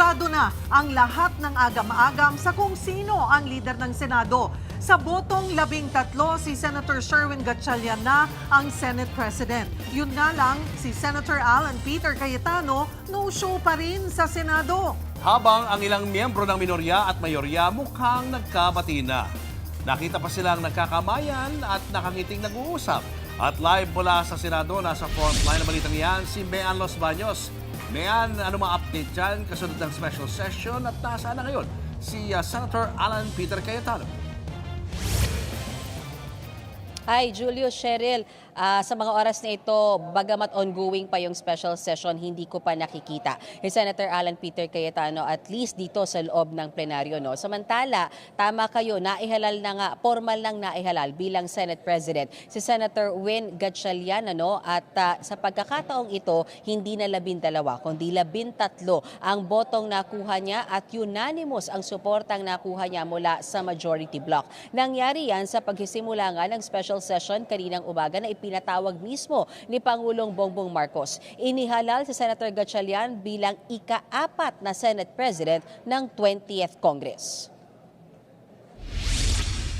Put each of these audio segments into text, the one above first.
Sarado na ang lahat ng agam-agam sa kung sino ang lider ng Senado. Sa botong 13, si Senator Sherwin Gatchalian na ang Senate President. Yun nga lang, si Senator Alan Peter Cayetano no-show pa rin sa Senado. Habang ang ilang miyembro ng minorya at mayorya mukhang nagkabati na. Nakita pa silang nagkakamayan at nakangiting nag-uusap. At live mula sa Senado, nasa frontline na balitang yan, si Mean Los Baños. Mean, ano mga update dyan kasunod ng special session at nasaan na ngayon si Senator Alan Peter Cayetano? Hi, Julio, Cheryl. Sa mga oras na ito, bagamat ongoing pa yung special session, hindi ko pa nakikita si Senator Alan Peter Cayetano at least dito sa loob ng plenaryo. No? Samantala, tama kayo, naihalal na nga, formal lang naihalal bilang Senate President si Senator Win Gatchalian. At sa pagkakataong ito, hindi na 12, kundi 13 ang botong nakuha niya at unanimous ang suportang nakuha niya mula sa majority bloc. Nangyari yan sa pagsisimula nga ng special session kaninang umaga na pinatawag mismo ni Pangulong Bongbong Marcos. Inihalal si Senator Gatchalian bilang ika-4 na Senate President ng 20th Congress.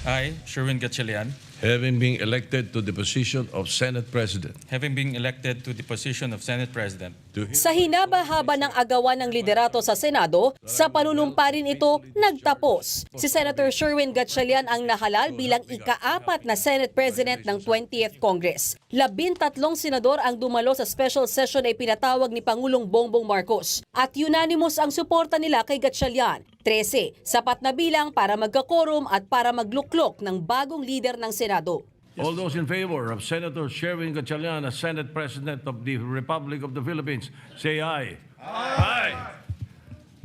I, Sherwin Gatchalian, having been elected to the position of Senate President, having been elected to the position of Senate President, Sa hinaba-haba ng agawan ng liderato sa Senado, sa panunumpa rin ito nagtapos. Si Senator Sherwin Gatchalian ang nahalal bilang ika-4 na Senate President ng 20th Congress. 13 senador ang dumalo sa special session ay pinatawag ni Pangulong Bongbong Marcos. At unanimous ang suporta nila kay Gatchalian. 13, sapat na bilang para magkakorum at para magluklok ng bagong leader ng Senado. all those in favor of Senator Sherwin Gatchalian as Senate President of the Republic of the Philippines, say aye. Aye.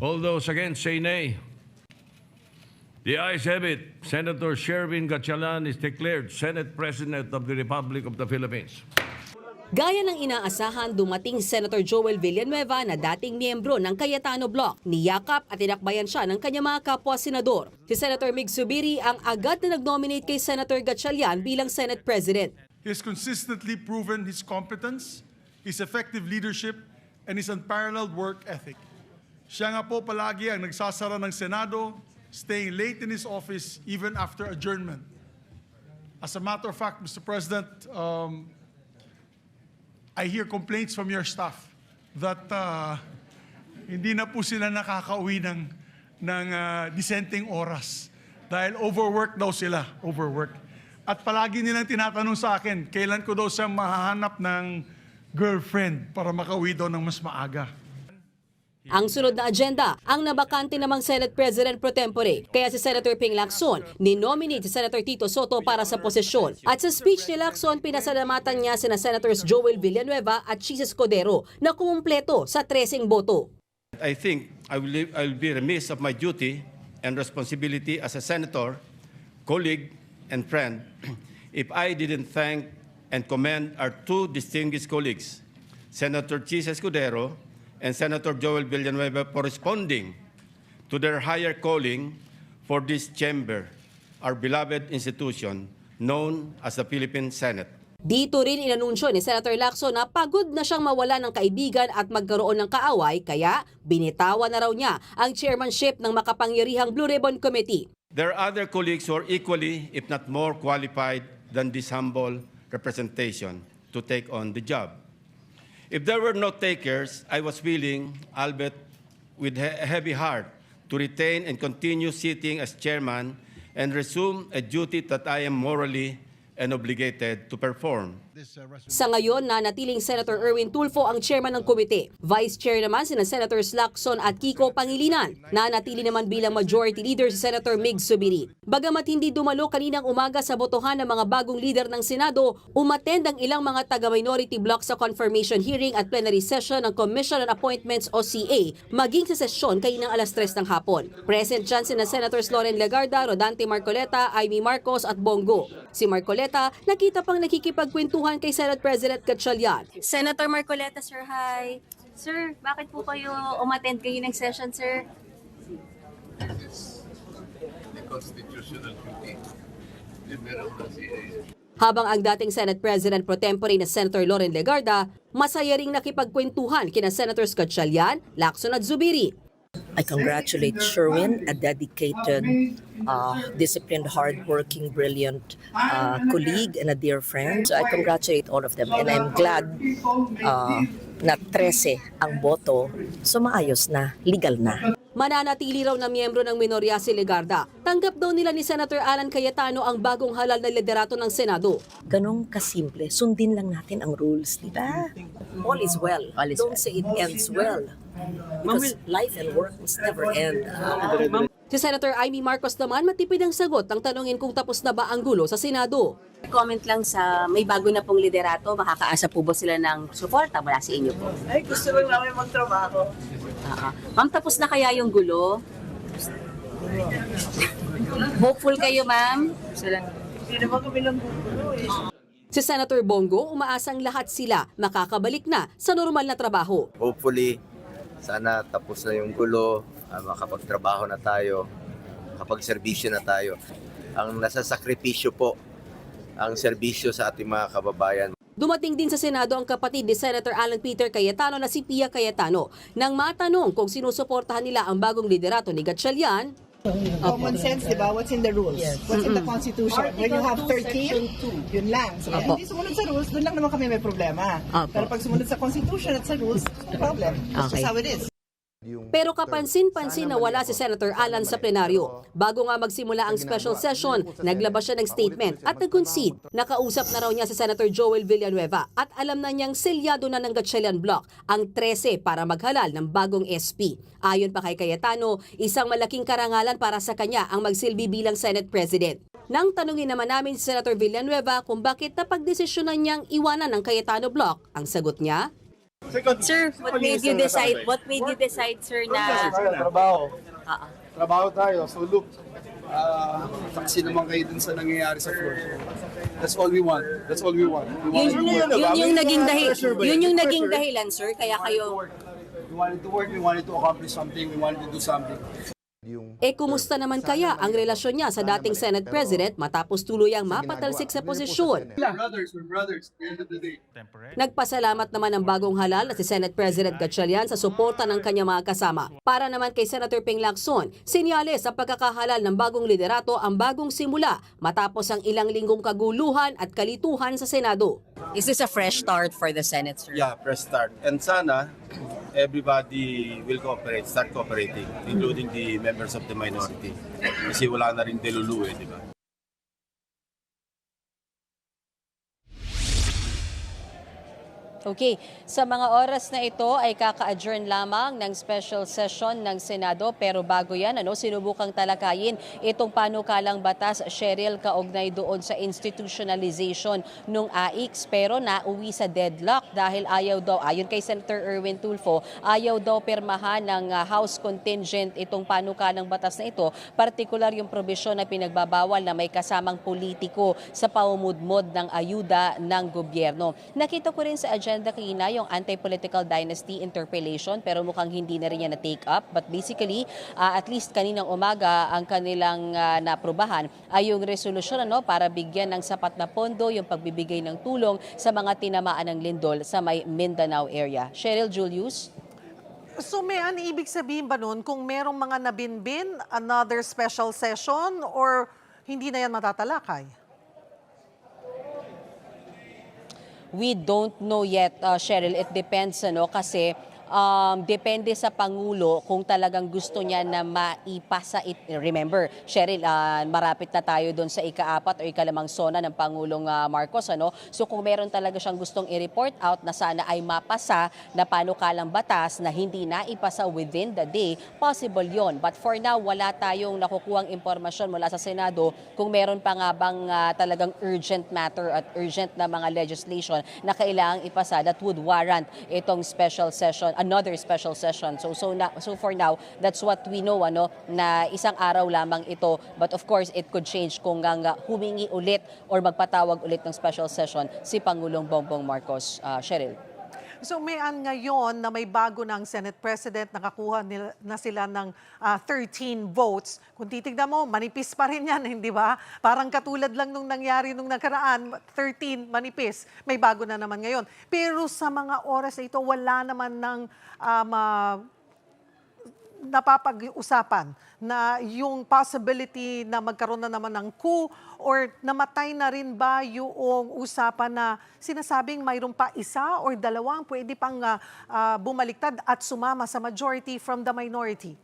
All those against, say nay. The ayes have it. Senator Sherwin Gatchalian is declared Senate President of the Republic of the Philippines. Gaya ng inaasahan, dumating Senator Joel Villanueva na dating miyembro ng Cayetano Bloc. Niyakap at tinakbayan siya ng kanyang mga kapwa-senador. Si Senator Mig Zubiri ang agad na nag-nominate kay Senator Gatchalian bilang Senate President. He has consistently proven his competence, his effective leadership, and his unparalleled work ethic. Siya nga po palagi ang nagsasara ng Senado, staying late in his office even after adjournment. As a matter of fact, Mr. President, I hear complaints from your staff that hindi na po sila nakakauwi ng disenteng oras dahil overwork daw sila, overwork. At palagi nilang tinatanong sa akin, kailan ko daw siya mahahanap ng girlfriend para makauwi daw ng mas maaga. Ang sunod na agenda, ang nabakante namang Senate President pro tempore. Kaya si Senator Ping Lacson, ni-nominate si Senator Tito Soto para sa posisyon. At sa speech ni Lacson, pinasalamatan niya sina Senators Joel Villanueva at Chis Escudero na kumumpleto sa 13 boto. I think I will be remiss of my duty and responsibility as a senator, colleague, and friend if I didn't thank and commend our two distinguished colleagues, Senator Chis Escudero and Senator Joel Villanueva, for responding to their higher calling for this chamber, our beloved institution known as the Philippine Senate. Dito rin inanunsyo ni Senator Lacson na pagod na siyang mawala ng kaibigan at magkaroon ng kaaway, kaya binitawan na raw niya ang chairmanship ng makapangyarihang Blue Ribbon Committee. There are other colleagues who are equally, if not more, qualified than this humble representation to take on the job. If there were no takers, I was willing, albeit with a heavy heart, to retain and continue sitting as chairman and resume a duty that I am morally and obligated to perform. Sa ngayon, nanatiling Senator Erwin Tulfo ang chairman ng komite. Vice chair naman sina Senators Lacson at Kiko Pangilinan. Nanatili naman bilang majority leader si Senator Mig Zubiri. Bagamat hindi dumalo kaninang umaga sa botohan ng mga bagong leader ng Senado, umattend ang ilang mga taga-minority block sa confirmation hearing at plenary session ng Commission on Appointments o CA, maging sa sesyon kaninang alas 3 ng hapon. Present dyan sina Senators Loren Legarda, Rodante Marcoleta, Amy Marcos at Bongo. Si Marcoleta, nakita pang nakikipagkwentuhan kay Senate President Gatchalian. Senator Marcoleta, sir, hi. Sir, bakit po kayo umattend kayo ng session, sir? The constitutional duty. Habang ang dating Senate President pro tempore na Senator Loren Legarda, masaya ring nakipagkwentuhan kina Senators Gatchalian, Lacson at Zubiri. I congratulate Sherwin, a dedicated, disciplined, hardworking, brilliant colleague and a dear friend. So I congratulate all of them and I'm glad na 13 ang boto, so maayos na, legal na. Mananatili raw na miyembro ng minorya si Legarda. Tanggap daw nila ni Senator Alan Cayetano ang bagong halal na liderato ng Senado. Ganong kasimple, sundin lang natin ang rules, di ba? All is well. Don't say it ends well. Because life and work must never end. Si Senator Amy Marcos naman matipid ang sagot ang tanungin kung tapos na ba ang gulo sa Senado. Comment lang sa may bago na pong liderato, makakaasa po ba sila ng suporta mula sa inyo po? Ay, gusto lang namin magtrabaho. Ma'am, tapos na kaya yung gulo? Hopeful kayo, ma'am? Hindi naman kami ng gulo eh. Si Senator Bongo, umaasang lahat sila makakabalik na sa normal na trabaho. Hopefully, sana tapos na yung gulo, makapagtrabaho na tayo, makapagserbisyo na tayo. Ang nasa sakripisyo po, ang serbisyo sa ating mga kababayan. Dumating din sa Senado ang kapatid ni Senator Alan Peter Cayetano na si Pia Cayetano. Nang matanong kung sinusuportahan nila ang bagong liderato ni Gatchalian, Common sense, di ba? What's in the rules? What's in the Constitution? When you have 13, yun lang. So, hindi sumunod sa rules, doon lang naman kami may problema. Pero pag sumunod sa Constitution at sa rules, no problem. That's just how it is. pero kapansin-pansin na wala si Senator Alan sa plenaryo. Bago nga magsimula ang special session, naglabas siya ng statement at nag-concede. Nakausap na raw niya si Senator Joel Villanueva at alam na niyang selyado na ng Gatchalian Block ang 13 para maghalal ng bagong SP. Ayon pa kay Cayetano, isang malaking karangalan para sa kanya ang magsilbi bilang Senate President. Nang tanungin naman namin si Senator Villanueva kung bakit napagdesisyonan niyang iwanan ng Cayetano Block, ang sagot niya, Sir, what made you decide, sir, na... Trabaho. Trabaho tayo. So look, saksi naman kayo dun sa nangyayari sa floor. That's all we want. That's all we want. Yun yung naging dahilan, sir, kaya kayo... We wanted to work, we wanted to accomplish something, we wanted to do something. kumusta naman kaya ang relasyon niya sa dating Senate President matapos tuluyang mapatalsik sa posisyon? We're brothers. At the end of the day. Nagpasalamat naman ang bagong halal na si Senate President Gatchalian sa suporta ng kanyang mga kasama. Para naman kay Senator Ping Lacson, sinyales sa pagkakahalal ng bagong liderato ang bagong simula matapos ang ilang linggong kaguluhan at kalituhan sa Senado. Is this a fresh start for the Senate, sir? Yeah, fresh start. And sana everybody will start cooperating, including the members of the minority. Kasi wala na rin delulu di ba? Okay, sa mga oras na ito ay kaka-adjourn lamang ng special session ng Senado pero bago yan, sinubukang talakayin itong panukalang batas, Cheryl, kaugnay doon sa institutionalization ng AICS pero nauwi sa deadlock dahil ayon kay Senator Erwin Tulfo, ayaw daw pirmahan ng House contingent itong panukalang batas na ito, partikular yung probisyon na pinagbabawal na may kasamang politiko sa pamumudmod ng ayuda ng gobyerno. Nakita ko rin sa agenda kanina yung anti-political dynasty interpellation pero mukhang hindi na rin yan na-take up. But basically, at least kaninang umaga, ang kanilang naaprubahan ay yung resolusyon para bigyan ng sapat na pondo yung pagbibigay ng tulong sa mga tinamaan ng lindol sa may Mindanao area. Cheryl Julius? So may ibig sabihin ba nun kung merong mga nabinbin, another special session or hindi na yan matatalakay? We don't know yet, Cheryl. It depends, kasi depende sa Pangulo kung talagang gusto niya na maipasa it. Remember, Cheryl, marapit na tayo doon sa ika-4 o ika-5 sona ng Pangulong Marcos. So kung meron talaga siyang gustong i-report out na sana ay mapasa na panukalang batas na hindi na ipasa within the day, possible yon. But for now, wala tayong nakukuhang impormasyon mula sa Senado kung meron pa nga bang talagang urgent matter at urgent na mga legislation na kailangang ipasa that would warrant itong special session, another special session. So for now, that's what we know, na isang araw lamang ito. But of course, it could change kung humingi ulit or magpatawag ulit ng special session si Pangulong Bongbong Marcos. Cheryl. So may ngayon na may bago ng Senate President, nakakuha na sila ng 13 votes. Kung titignan mo, manipis pa rin yan, hindi ba? Parang katulad lang nung nangyari nung nakaraan, 13 manipis. May bago na naman ngayon. Pero sa mga oras na ito, wala naman ng napapag-usapan na yung possibility na magkaroon na naman ng coup or namatay na rin ba yung usapan na sinasabing mayroon pa isa or dalawang pwede pang bumaliktad at sumama sa majority from the minority?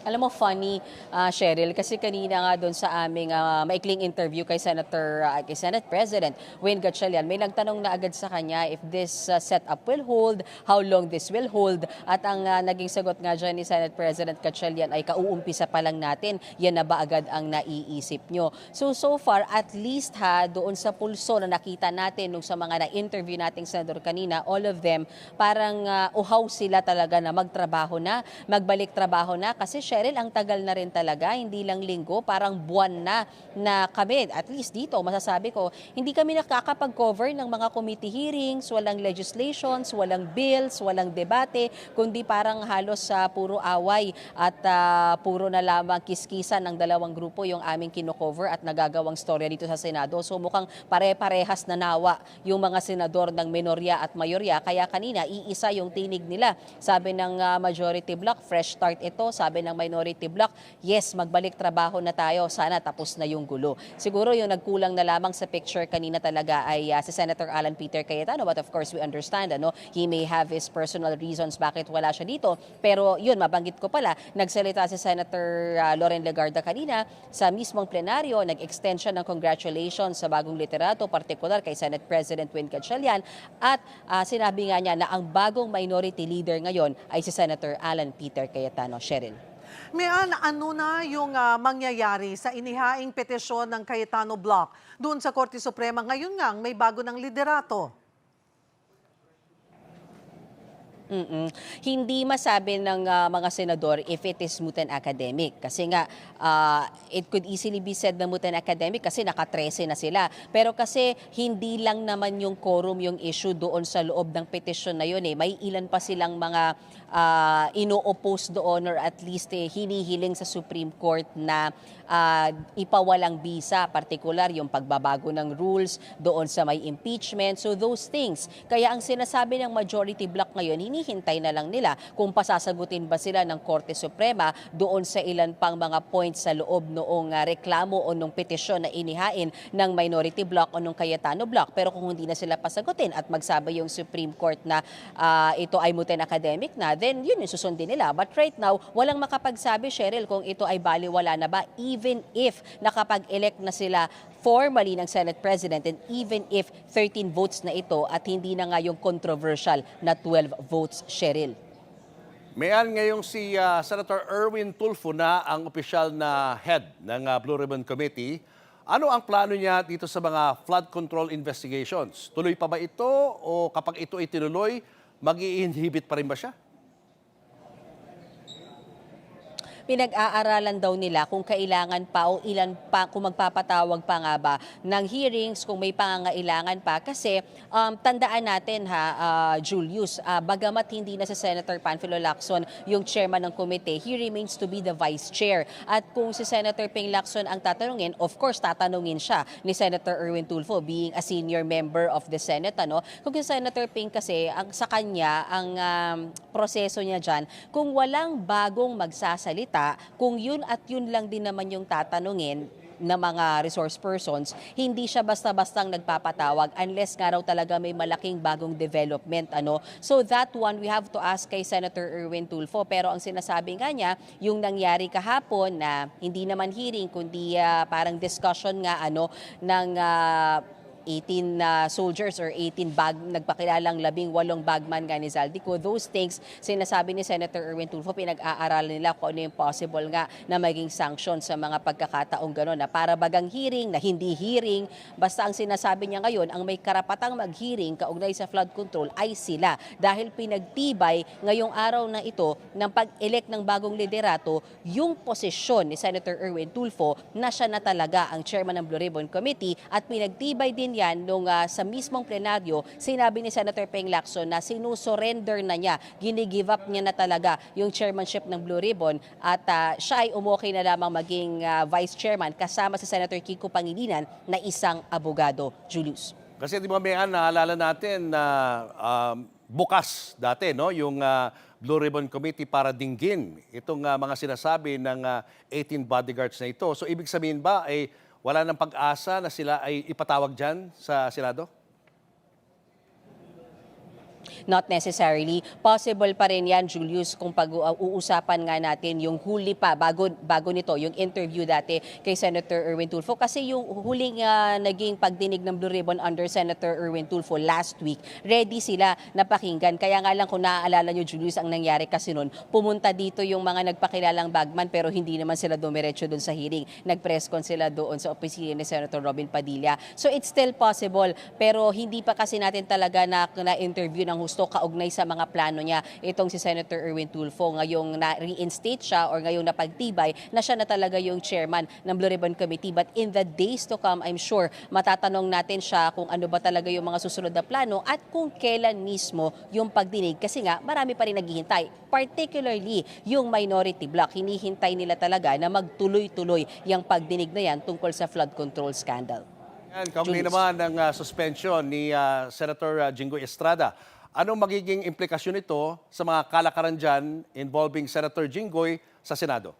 Alam mo, funny, Cheryl, kasi kanina nga doon sa aming maikling interview kay Senate President Win Gatchalian, may nagtanong na agad sa kanya if this setup will hold, how long this will hold, at ang naging sagot nga dyan ni Senate President Gatchalian ay kauumpisa pa lang natin, yan na ba agad ang naiisip nyo? So far, at least doon sa pulso na nakita natin nung sa mga na-interview nating senador kanina, all of them, parang uhaw sila talaga na magtrabaho na, magbalik trabaho na, kasi Cheryl, ang tagal na rin talaga, hindi lang linggo, parang buwan na kami, at least dito, masasabi ko, hindi kami nakakapag-cover ng mga committee hearings, walang legislations, walang bills, walang debate, kundi parang halos sa puro away at puro na lamang kiskisan ng dalawang grupo yung aming kino-cover at nagagawang storya dito sa Senado. So mukhang pare-parehas na nawa yung mga senador ng minorya at mayorya, kaya kanina iisa yung tinig nila. Sabi ng majority bloc, fresh start ito, sabi ng minority bloc, yes, magbalik trabaho na tayo, sana tapos na yung gulo. Siguro yung nagkulang na lamang sa picture kanina talaga ay si Senator Alan Peter Cayetano, but of course we understand, he may have his personal reasons bakit wala siya dito, pero yun, mabanggit ko pala, nagsalita si Senator Loren Legarda kanina sa mismong plenaryo, nag-extend siya ng congratulations sa bagong literato, partikular kay Senate President Win Gatchalian, at sinabi nga niya na ang bagong minority leader ngayon ay si Senator Alan Peter Cayetano. Cheryl. Mian, ano na yung mangyayari sa inihaing petisyon ng Cayetano Block doon sa Korte Suprema? Ngayon nga, may bago ng liderato. Hindi masabi ng mga senador if it is moot and academic. Kasi nga, it could easily be said na moot and academic kasi naka-13 na sila. Pero kasi hindi lang naman yung quorum yung issue doon sa loob ng petisyon na yun. May ilan pa silang mga ino-oppose doon or at least hinihiling sa Supreme Court na ipawalang bisa, partikular yung pagbabago ng rules doon sa may impeachment. So those things. Kaya ang sinasabi ng majority bloc ngayon, hinihintay na lang nila kung pasasagutin ba sila ng Korte Suprema doon sa ilan pang mga points sa loob noong reklamo o nung petisyon na inihain ng minority bloc o nung Cayetano bloc. Pero kung hindi na sila pasagutin at magsabi yung Supreme Court na ito ay moot and academic na, then yun yung susundin nila. But right now, walang makapagsabi, Cheryl, kung ito ay baliwala na ba, even if nakapag-elect na sila formally ng Senate President and even if 13 votes na ito at hindi na nga yung controversial na 12 votes, Cheryl. Mayan ngayong si Senator Erwin Tulfo na ang opisyal na head ng Blue Ribbon Committee. Ano ang plano niya dito sa mga flood control investigations? Tuloy pa ba ito o kapag ito ay tinuloy, mag-i-inhibit pa rin ba siya? Pinag-aaralan daw nila kung kailangan pa o ilan pa, kung magpapatawag pa nga ba ng hearings, kung may pangangailangan pa. Kasi tandaan natin Julius, bagamat hindi na si Senator Panfilo Lacson yung chairman ng komite, he remains to be the vice chair. At kung si Senator Ping Lacson ang tatanungin, of course tatanungin siya ni Senator Erwin Tulfo being a senior member of the Senate. Kung si Senator Ping kasi, sa kanya, ang proseso niya dyan, kung walang bagong magsasalita, kung yun at yun lang din naman yung tatanungin na mga resource persons, hindi siya basta-bastang nagpapatawag unless nga raw talaga may malaking bagong development. So that one, we have to ask kay Senator Erwin Tulfo. Pero ang sinasabi nga niya, yung nangyari kahapon na hindi naman hearing, kundi parang discussion nga ng 18 soldiers or 18 nagpakilalang 18 bagman nga ni Zaldico. Those things, sinasabi ni Senator Erwin Tulfo, pinag-aaralan nila kung ano yung possible nga na maging sanction sa mga pagkakataong gano'n na para bagang hearing, na hindi hearing. Basta ang sinasabi niya ngayon, ang may karapatang mag-hearing kaugnay sa flood control ay sila. Dahil pinagtibay ngayong araw na ito ng pag-elect ng bagong liderato yung posisyon ni Senator Erwin Tulfo na siya na talaga ang chairman ng Blue Ribbon Committee, at pinagtibay din yan nung sa mismong plenaryo, sinabi ni Senator Ping Lacson na sinusurrender na niya, gini-give up niya na talaga yung chairmanship ng Blue Ribbon, at siya ay umokay na lamang maging vice chairman kasama si Senator Kiko Pangilinan na isang abogado. Julius. Kasi di ba, Mayan, naalala natin na bukas dati, no? Yung Blue Ribbon Committee para dinggin itong mga sinasabi ng 18 bodyguards na ito. So ibig sabihin ba ay wala ng pag-asa na sila ay ipatawag dyan sa Senado? Not necessarily. Possible pa rin yan, Julius, kung pag-uusapan nga natin yung huli pa, bago nito, yung interview dati kay Senator Erwin Tulfo. Kasi yung huling naging pagdinig ng Blue Ribbon under Senator Erwin Tulfo last week, ready sila na pakinggan. Kaya nga lang kung naaalala nyo, Julius, ang nangyari kasi nun, pumunta dito yung mga nagpakilalang bagman pero hindi naman sila dumiretso doon sa hearing. Nag-press con sila doon sa opisina ni Senator Robin Padilla. So it's still possible, pero hindi pa kasi natin talaga na-interview ng gusto kaugnay sa mga plano niya itong si Senator Erwin Tulfo ngayong na-reinstate siya or ngayong napagtibay na siya na talaga yung chairman ng Blue Ribbon Committee. But in the days to come, I'm sure matatanong natin siya kung ano ba talaga yung mga susunod na plano at kung kailan mismo yung pagdinig. Kasi nga, marami pa rin naghihintay. Particularly yung minority bloc. Hinihintay nila talaga na magtuloy-tuloy yung pagdinig na yan tungkol sa flood control scandal. Yan, kaugnay naman ng suspension ni Senator Jinggoy Estrada. Anong magiging implikasyon nito sa mga kalakaran dyan involving Senator Jinggoy sa Senado?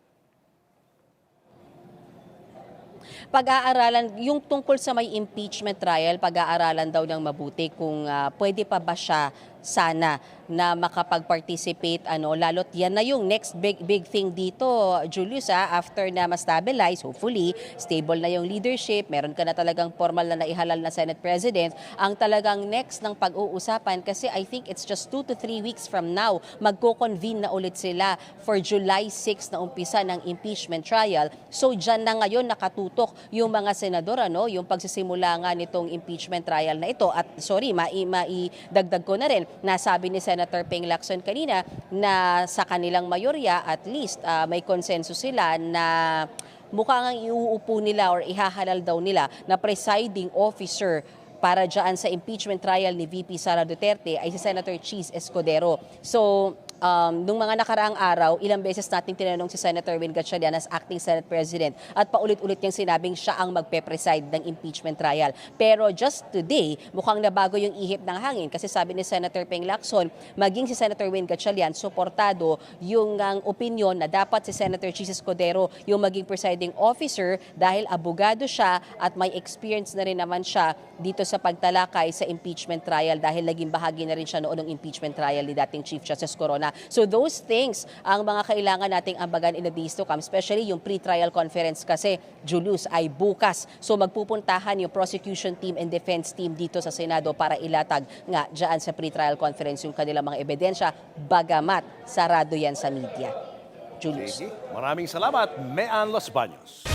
Pag-aaralan, yung tungkol sa may impeachment trial, pag-aaralan daw ng mabuti kung pwede pa ba siya sana na makapag-participate, lalo't yan na yung next big thing dito, Julius, after na ma-stabilize, hopefully, stable na yung leadership, meron ka na talagang formal na naihalal na Senate President, ang talagang next ng pag-uusapan, kasi I think it's just 2 to 3 weeks from now, magko-convene na ulit sila for July 6 na umpisa ng impeachment trial. So dyan na ngayon nakatutok yung mga senador, yung pagsisimula nga nitong impeachment trial na ito. At sorry, maidagdag ko na rin, nasabi ni Senator Ping Lacson kanina na sa kanilang mayorya at least may konsensus sila na mukhang iuupo nila or ihahalal daw nila na presiding officer para dyan sa impeachment trial ni VP Sara Duterte ay si Senator Cheese Escudero. So, nung mga nakaraang araw, ilang beses nating tinanong si Senator Erwin Gatchalian as acting Senate President at paulit-ulit niyang sinabing siya ang magpe-preside ng impeachment trial. Pero just today, mukhang nabago yung ihip ng hangin kasi sabi ni Senator Ping Lacson, maging si Senator Erwin Gatchalian, suportado yung opinion na dapat si Senator Cheese Escudero yung maging presiding officer dahil abogado siya at may experience na rin naman siya dito sa pagtalakay sa impeachment trial dahil naging bahagi na rin siya noon ng impeachment trial ni dating Chief Justice Corona. So those things ang mga kailangan nating ambagan in the days to come, especially yung pre-trial conference kasi, Julius, ay bukas. So magpupuntahan yung prosecution team and defense team dito sa Senado para ilatag nga dyan sa pre-trial conference yung kanilang mga ebidensya, bagamat sarado yan sa media. Julius. Maraming salamat, Mean Los Baños.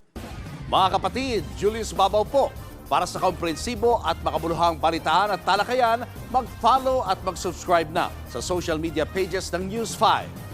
Mga kapatid, Julius Babaw po. Para sa komprehensibo at makabuluhang balitaan at talakayan, mag-follow at mag-subscribe na sa social media pages ng News 5.